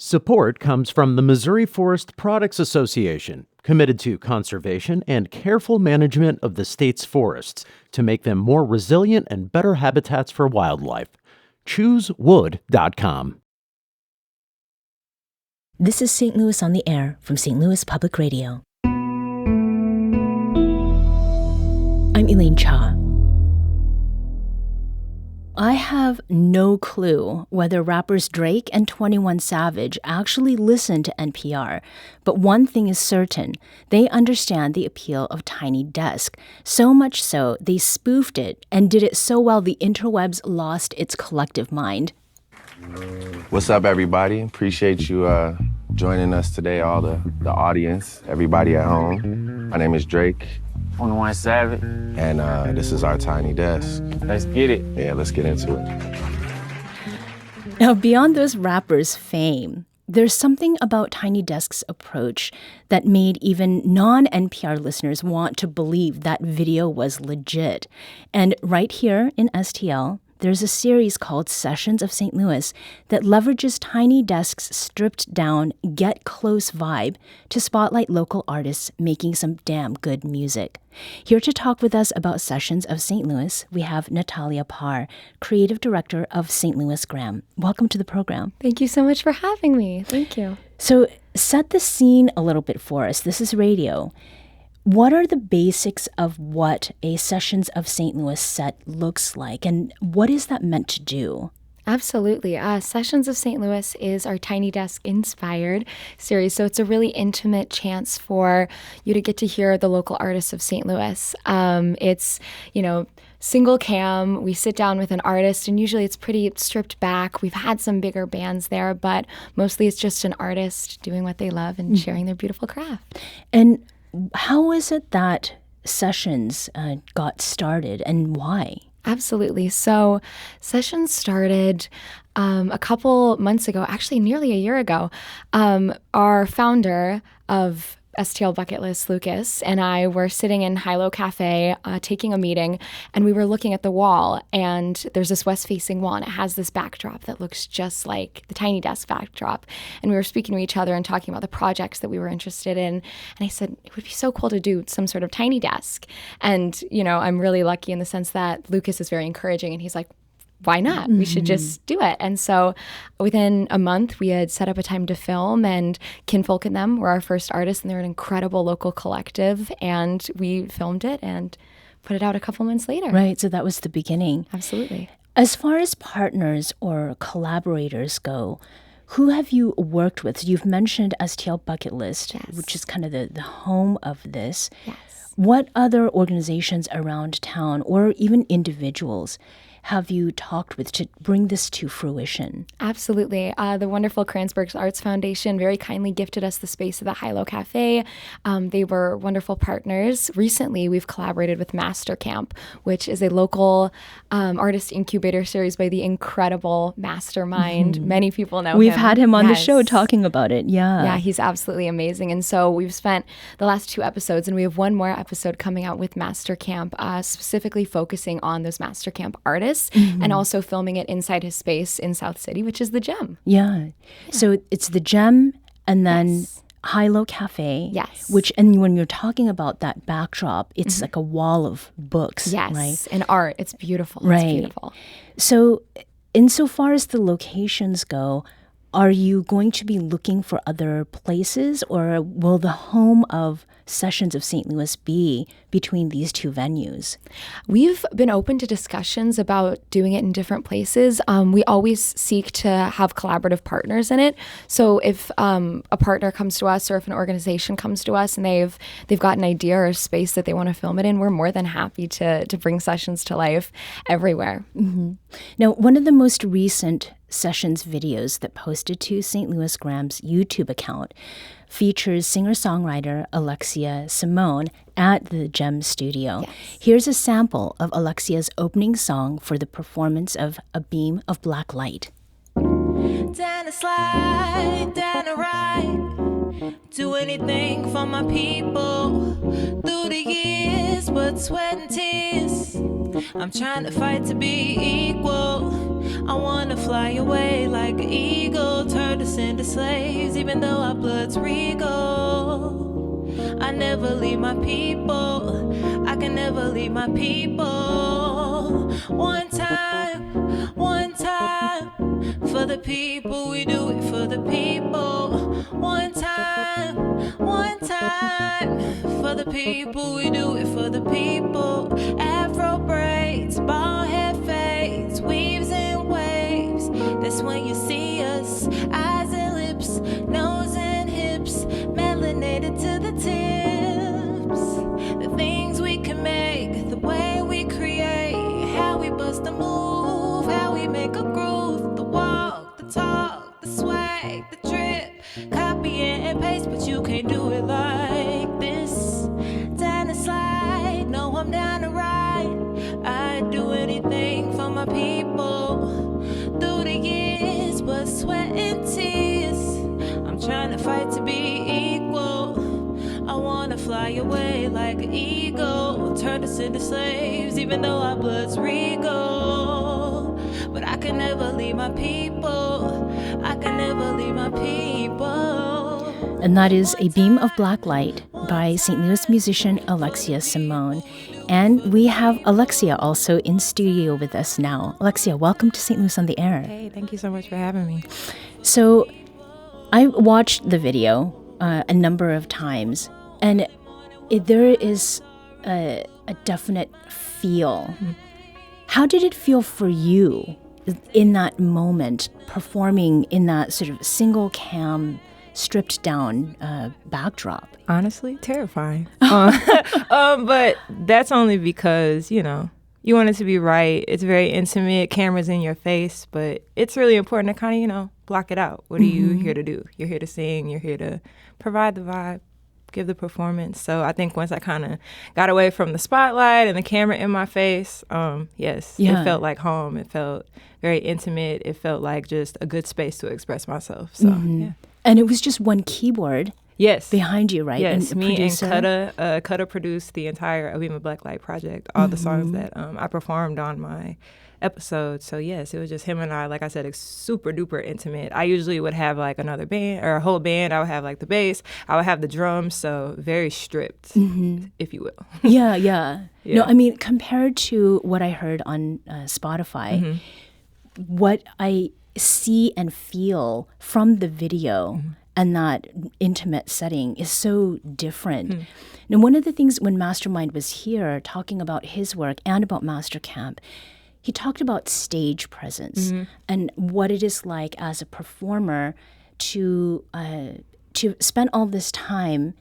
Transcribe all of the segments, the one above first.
Support comes from the Missouri Forest Products Association, committed to conservation and careful management of the state's forests to make them more resilient and better habitats for wildlife. ChooseWood.com. This is St. Louis on the Air from St. Louis Public Radio. I'm Elaine Cha. I have no clue whether rappers Drake and 21 Savage actually listen to NPR, but one thing is certain, they understand the appeal of Tiny Desk, so much so they spoofed it and did it so well the interwebs lost its collective mind. What's up, everybody? Appreciate you joining us today, all the audience, everybody at home. My name is Drake. 21 Savage. And this is our Tiny Desk. Let's get it. Yeah, let's get into it. Now, beyond those rappers' fame, there's something about Tiny Desk's approach that made even non-NPR listeners want to believe that video was legit. And right here in STL, there's a series called Sessions of St. Louis that leverages Tiny Desk's stripped-down, get-close vibe to spotlight local artists making some damn good music. Here to talk with us about Sessions of St. Louis, we have Natalia Parr, creative director of St. Louis Gram. Welcome to the program. Thank you so much for having me. Thank you. So set the scene a little bit for us. This is radio. What are the basics of what a Sessions of St. Louis set looks like, and what is that meant to do? Absolutely. Sessions of St. Louis is our Tiny Desk inspired series, so it's a really intimate chance for you to get to hear the local artists of St. Louis. It's, single cam. We sit down with an artist, and usually it's pretty stripped back. We've had some bigger bands there, but mostly it's just an artist doing what they love and sharing their beautiful craft. And how is it that Sessions got started, and why? Absolutely. So Sessions started a couple months ago, actually nearly a year ago. Our founder of STL Bucket List, Lucas, and I were sitting in Hilo Cafe taking a meeting, and we were looking at the wall, and there's this west-facing wall, and it has this backdrop that looks just like the Tiny Desk backdrop. And we were speaking to each other and talking about the projects that we were interested in. And I said, it would be so cool to do some sort of Tiny Desk. And, I'm really lucky in the sense that Lucas is very encouraging, and he's like, why not? We should just do it. And so within a month, we had set up a time to film, and Kinfolk and them were our first artists, and they're an incredible local collective. And we filmed it and put it out a couple months later. Right. So that was the beginning. Absolutely. As far as partners or collaborators go, who have you worked with? You've mentioned STL Bucket List, Yes. which is kind of the home of this. Yes. What other organizations around town or even individuals have you talked with to bring this to fruition? Absolutely. The wonderful Kranzberg's Arts Foundation very kindly gifted us the space of the Hilo Cafe. They were wonderful partners. Recently, we've collaborated with Master Camp, which is a local artist incubator series by the incredible mastermind. Mm-hmm. Many people know We've him. had him on the show talking about it. Yeah. Yeah, he's absolutely amazing. And so we've spent the last 2 episodes, and we have one more episode coming out with Master Camp, specifically focusing on those Master Camp artists. And also filming it inside his space in South City, which is the Gem. Yeah. So it's the Gem and then Hilo Cafe. Yes. And when you're talking about that backdrop, it's like a wall of books. Yes. Right? And art. It's beautiful. Right. It's beautiful. So insofar as the locations go, are you going to be looking for other places, or will the home of Sessions of St. Louis be between these two venues? We've been open to discussions about doing it in different places. We always seek to have collaborative partners in it. So if a partner comes to us, or if an organization comes to us and they've got an idea or a space that they want to film it in, we're more than happy to bring Sessions to life everywhere. Mm-hmm. Now, one of the most recent Sessions videos that posted to St. Louis Gram's YouTube account features singer-songwriter Alexia Simone at the Gem studio. Yes. Here's a sample of Alexia's opening song for the performance of A Beam of Black Light. Down a slide, down a ride, do anything for my people. Through the years, but sweat and tears, I'm trying to fight to be equal. I wanna fly away like an eagle, turn us into slaves, even though our blood's regal. I never leave my people, I can never leave my people. One time, for the people, we do it for the people. One time, for the people, we do it for the people. Afro braids, bald head fades, weaves and waves. That's when you see us, eyes and lips, nose and hips, melanated to the tips. The things we can make, the way we create, how we bust a move, how we make a groove, the walk, the talk, the swag, the drip, copy and paste, but you can't do it like this. Down the slide, no, I'm down to ride. I'd do anything for my people. Through the years, but sweat and tears, I'm trying to fight to be equal. I wanna fly away like an eagle, turn us into slaves, even though our blood's regal. But I can never leave my people, I can never leave my people. And that is A Beam of Black Light by St. Louis musician Alexia Simone. And we have Alexia also in studio with us now. Alexia, welcome to St. Louis on the Air. Hey, thank you so much for having me. So I watched the video a number of times, and there is a definite feel. How did it feel for you in that moment, performing in that sort of single cam, stripped down backdrop? Honestly, terrifying. But that's only because, you know, you want it to be right. It's very intimate, cameras in your face, but it's really important to kind of, you know, block it out. What are you here to do? You're here to sing. You're here to provide the vibe, give the performance. So I think once I kind of got away from the spotlight and the camera in my face, it felt like home. It felt very intimate. It felt like just a good space to express myself. So, yeah. And it was just one keyboard behind you, right? Yes, and me producer. and Cutta produced the entire A Beam of Black Light project, all the songs that I performed on my episode. So yes, it was just him and I. Like I said, it's super duper intimate. I usually would have like another band or a whole band. I would have like the bass, I would have the drums, so very stripped, if you will. Yeah. No, I mean, compared to what I heard on Spotify, what I see and feel from the video and that intimate setting is so different. Now, one of the things when Mastermind was here talking about his work and about Master Camp, he talked about stage presence and what it is like as a performer to spend all this time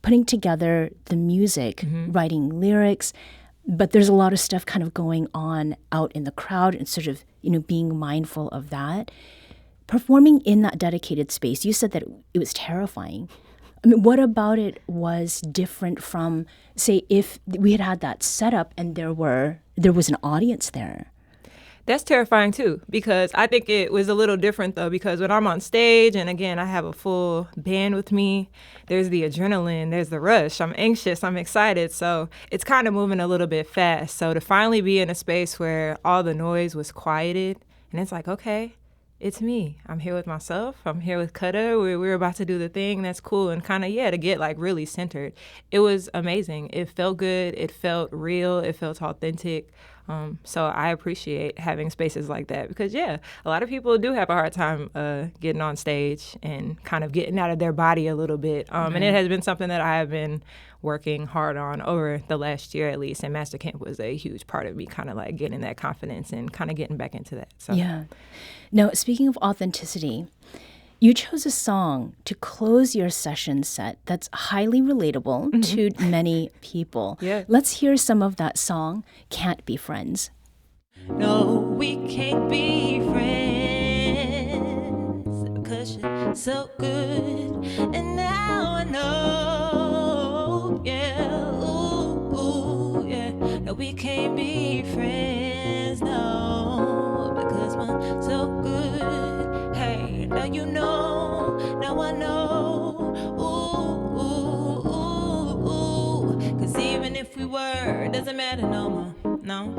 putting together the music, writing lyrics, but there's a lot of stuff kind of going on out in the crowd and sort of, you know, being mindful of that. Performing in that dedicated space, you said that it was terrifying. I mean, what about it was different from, say, if we had had that setup and there was an audience there? That's terrifying too, because I think it was a little different though, because when I'm on stage and again, I have a full band with me, there's the adrenaline, there's the rush, I'm anxious, I'm excited. So it's kind of moving a little bit fast. So to finally be in a space where all the noise was quieted and it's like, okay, it's me. I'm here with myself. I'm here with Cutta. We're about to do the thing. That's cool. And kind of, to get like really centered. It was amazing. It felt good. It felt real. It felt authentic. So I appreciate having spaces like that because, a lot of people do have a hard time getting on stage and kind of getting out of their body a little bit. And it has been something that I have been working hard on over the last year at least. And Master Camp was a huge part of me kind of like getting that confidence and kind of getting back into that. So. Yeah. Now, speaking of authenticity, you chose a song to close your session set that's highly relatable to many people. Yeah. Let's hear some of that song, Can't Be Friends. No, we can't be friends because you're so good. And now I know, no, we can't be friends, no, because we're so good. Hey, now you know, now I know, because even if we were, it doesn't matter no more, no.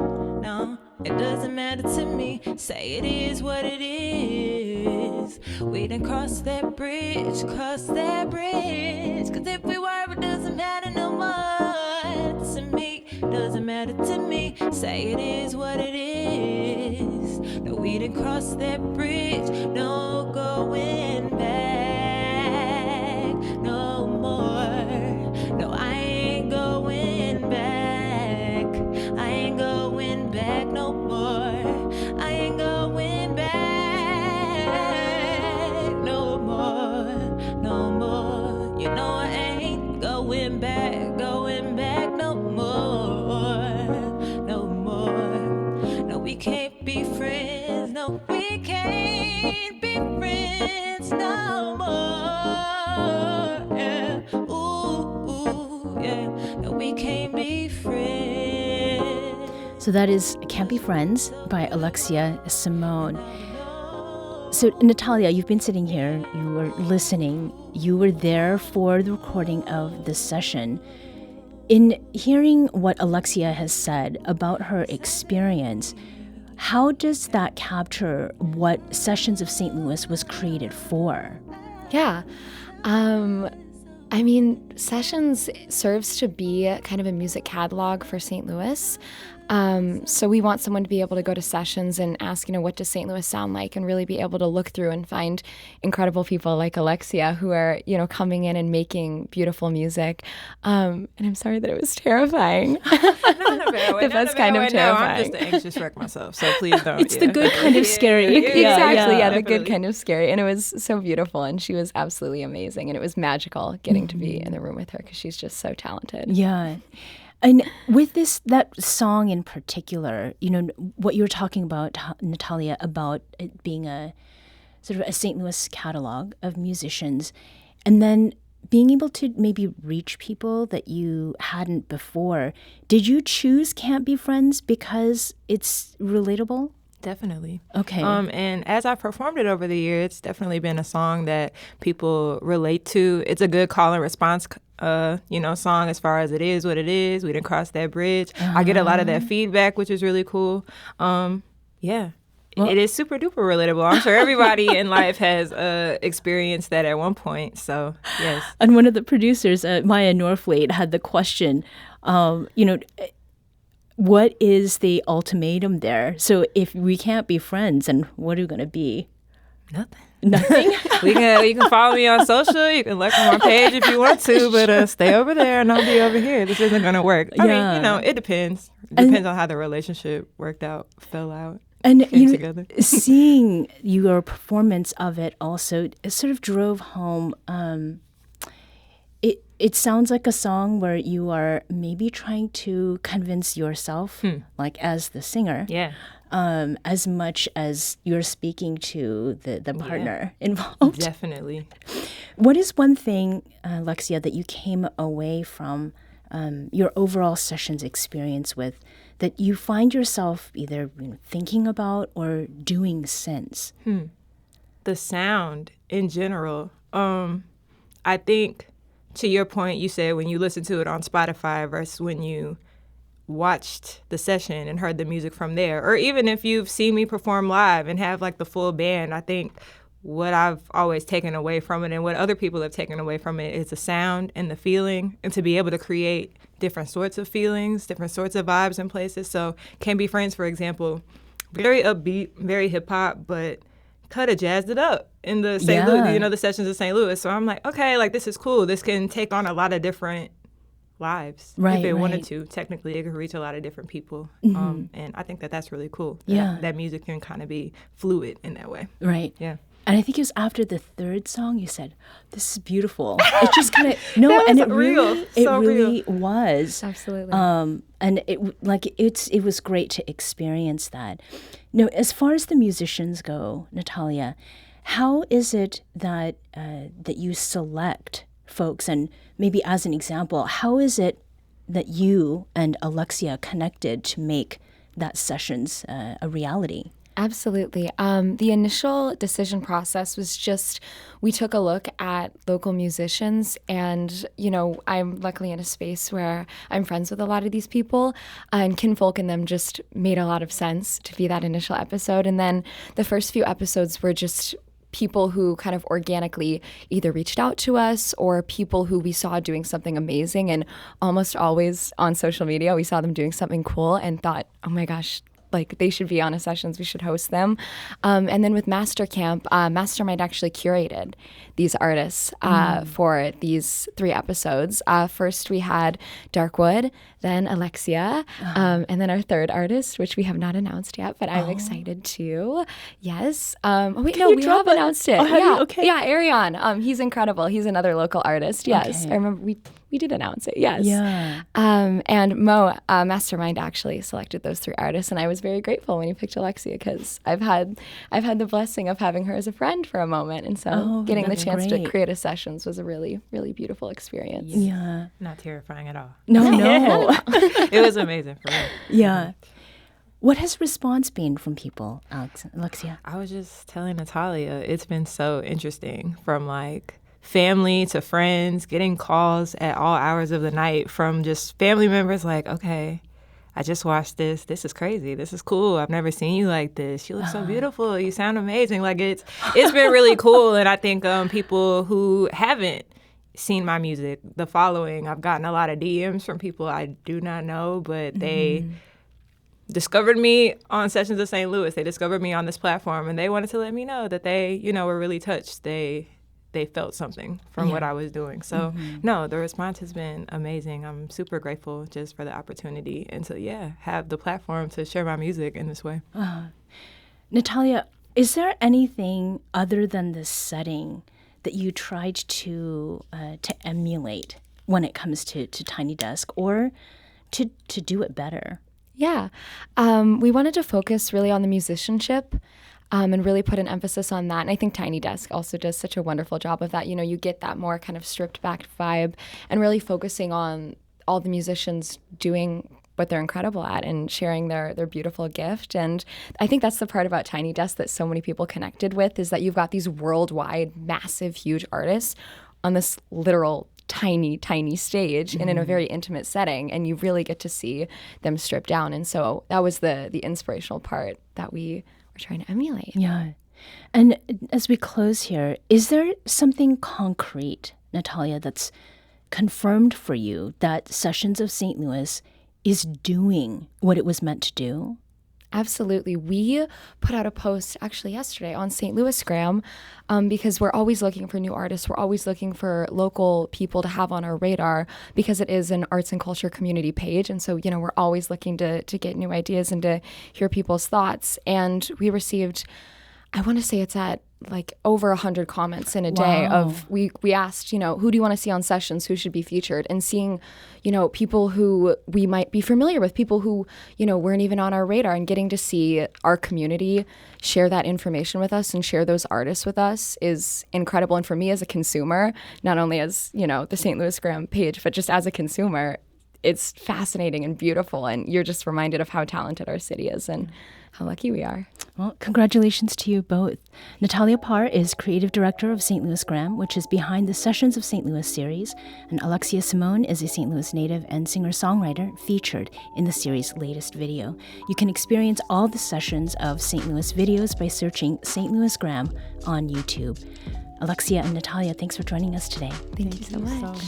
No, it doesn't matter to me. Say it is what it is. We done crossed that bridge, crossed that bridge. Cause if we were, it doesn't matter no more to me. Doesn't matter to me. Say it is what it is. No, we done crossed that bridge. No going back no more. No, I ain't going back. I ain't going back no more. I ain't going back no more. No more. You know I ain't going back no more. No more. No, we can't be friends. No, we can't be friends no more. Yeah. Ooh, yeah. No, we can't be friends. So that is Can't Be Friends by Alexia Simone. So, Natalia, you've been sitting here, you were listening, you were there for the recording of this session. In hearing what Alexia has said about her experience, how does that capture what Sessions of St. Louis was created for? Yeah. I mean, Sessions serves to be kind of a music catalog for St. Louis. So we want someone to be able to go to Sessions and ask, what does St. Louis sound like, and really be able to look through and find incredible people like Alexia who are, coming in and making beautiful music. And I'm sorry that it was terrifying. It was kind of terrifying. I'm just an anxious wreck myself, so please don't. It's the good kind of scary. Exactly, the definitely. good kind of scary. And it was so beautiful, and she was absolutely amazing. And it was magical getting to be in the room with her because she's just so talented. Yeah. And with that song in particular, what you were talking about, Natalia, about it being a sort of a St. Louis catalog of musicians, and then being able to maybe reach people that you hadn't before. Did you choose Can't Be Friends because it's relatable? Definitely. Okay. And as I've performed it over the years, it's definitely been a song that people relate to. It's a good call and response, song as far as it is what it is. We didn't cross that bridge. I get a lot of that feedback, which is really cool. Yeah. Well, it is super duper relatable. I'm sure everybody in life has experienced that at one point. So, yes. And one of the producers, Maya Norfleet, had the question, what is the ultimatum there? So if we can't be friends, then what are we going to be? Nothing. Nothing? You can follow me on social. You can like on my page if you want to, but stay over there and I'll be over here. This isn't going to work. I mean, it depends. It depends on how the relationship fell out. And together. Seeing your performance of it also sort of drove home. It sounds like a song where you are maybe trying to convince yourself, like as the singer, Yeah. As much as you're speaking to the partner involved. Definitely. What is one thing, Alexia, that you came away from your overall sessions experience with that you find yourself either thinking about or doing since? The sound in general. I think, to your point, you said when you listen to it on Spotify versus when you watched the session and heard the music from there, or even if you've seen me perform live and have like the full band, I think what I've always taken away from it and what other people have taken away from it is the sound and the feeling, and to be able to create different sorts of feelings, different sorts of vibes and places. So Can't Be Friends, for example, very upbeat, very hip hop, but could have jazzed it up in the St. Louis, the Sessions of St. Louis. So I'm like, okay, like this is cool. This can take on a lot of different lives. Right, if it wanted right. to. Technically, it could reach a lot of different people. And I think that's really cool. Yeah. That music can kind of be fluid in that way. Right. Yeah. And I think it was after the third song you said, "This is beautiful." It just kind of and it real. really was. Absolutely. And it was great to experience that. As far as the musicians go, Natalia, how is it that that you select folks? And maybe as an example, how is it that you and Alexia connected to make that sessions a reality? Absolutely. The initial decision process was just, we took a look at local musicians, and, I'm luckily in a space where I'm friends with a lot of these people, and Kinfolk and them just made a lot of sense to be that initial episode. And then the first few episodes were just people who kind of organically either reached out to us or people who we saw doing something amazing, and almost always on social media, we saw them doing something cool and thought, oh my gosh, like they should be on a sessions, we should host them. And then with Master Camp, Mastermind actually curated these artists for these 3 episodes. First we had Darkwood, then Alexia, and then our third artist, which we have not announced yet, but I'm excited to. Yes. We have announced it. Okay. Yeah, Arion. He's incredible. He's another local artist. Yes. Okay. I remember we did announce it. Yes. Yeah. And Mo, Mastermind, actually selected those 3 artists, and I was very grateful when he picked Alexia, because I've had the blessing of having her as a friend for a moment, and so getting the chance to create a sessions was a really, really beautiful experience. Yeah. Not terrifying at all. No. It was amazing for real. Yeah. What has response been from people, Alexia? I was just telling Natalia, it's been so interesting, from like family to friends, getting calls at all hours of the night from just family members like, okay, I just watched this. This is crazy. This is cool. I've never seen you like this. You look so beautiful. You sound amazing. Like it's been really cool. And I think people who haven't seen my music, the following, I've gotten a lot of DMs from people I do not know, but they discovered me on Sessions of St. Louis. They discovered me on this platform, and they wanted to let me know that they, were really touched. They felt something from what I was doing. So, no, the response has been amazing. I'm super grateful just for the opportunity and to, have the platform to share my music in this way. Natalia, is there anything other than this setting that you tried to emulate when it comes to Tiny Desk, or to do it better? Yeah. We wanted to focus really on the musicianship and really put an emphasis on that. And I think Tiny Desk also does such a wonderful job of that. You get that more kind of stripped back vibe, and really focusing on all the musicians doing what they're incredible at and sharing their beautiful gift. And I think that's the part about Tiny Desk that so many people connected with, is that you've got these worldwide, massive, huge artists on this literal tiny stage and in a very intimate setting, and you really get to see them stripped down. And so that was the inspirational part that we were trying to emulate. Yeah. And as we close here, is there something concrete, Natalia, that's confirmed for you that Sessions of St. Louis is doing what it was meant to do? Absolutely. We put out a post actually yesterday on St. Louis Gram because we're always looking for new artists. We're always looking for local people to have on our radar, because it is an arts and culture community page. And so, we're always looking to get new ideas and to hear people's thoughts. And we received, I want to say it's at like over 100 comments in a day of, we asked, who do you want to see on Sessions, who should be featured, and seeing, people who we might be familiar with, people who, weren't even on our radar, and getting to see our community share that information with us and share those artists with us is incredible. And for me as a consumer, not only as, the St. Louis Gram page, but just as a consumer, it's fascinating and beautiful. And you're just reminded of how talented our city is and how lucky we are. Well, congratulations to you both. Natalia Parr is creative director of St. Louis Gram, which is behind the Sessions of St. Louis series, and Alexia Simone is a St. Louis native and singer-songwriter featured in the series' latest video. You can experience all the Sessions of St. Louis videos by searching St. Louis Gram on YouTube. Alexia and Natalia, thanks for joining us today. Thank you so much.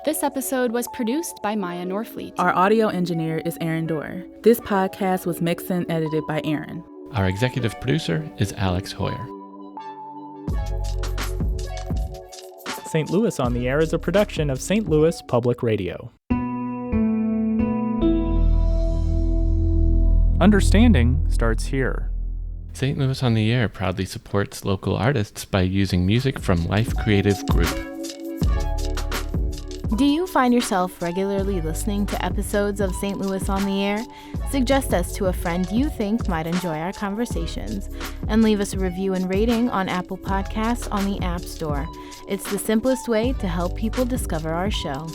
This episode was produced by Maya Norfleet. Our audio engineer is Aaron Dorr. This podcast was mixed and edited by Aaron. Our executive producer is Alex Hoyer. St. Louis on the Air is a production of St. Louis Public Radio. Understanding starts here. St. Louis on the Air proudly supports local artists by using music from Life Creative Group. Do you find yourself regularly listening to episodes of St. Louis on the Air? Suggest us to a friend you think might enjoy our conversations, and leave us a review and rating on Apple Podcasts on the App Store. It's the simplest way to help people discover our show.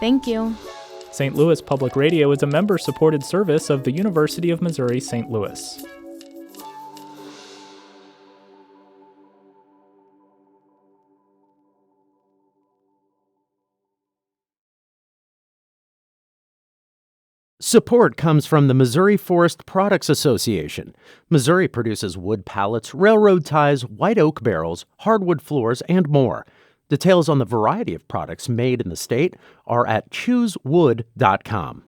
Thank you. St. Louis Public Radio is a member-supported service of the University of Missouri St. Louis. Support comes from the Missouri Forest Products Association. Missouri produces wood pallets, railroad ties, white oak barrels, hardwood floors, and more. Details on the variety of products made in the state are at choosewood.com.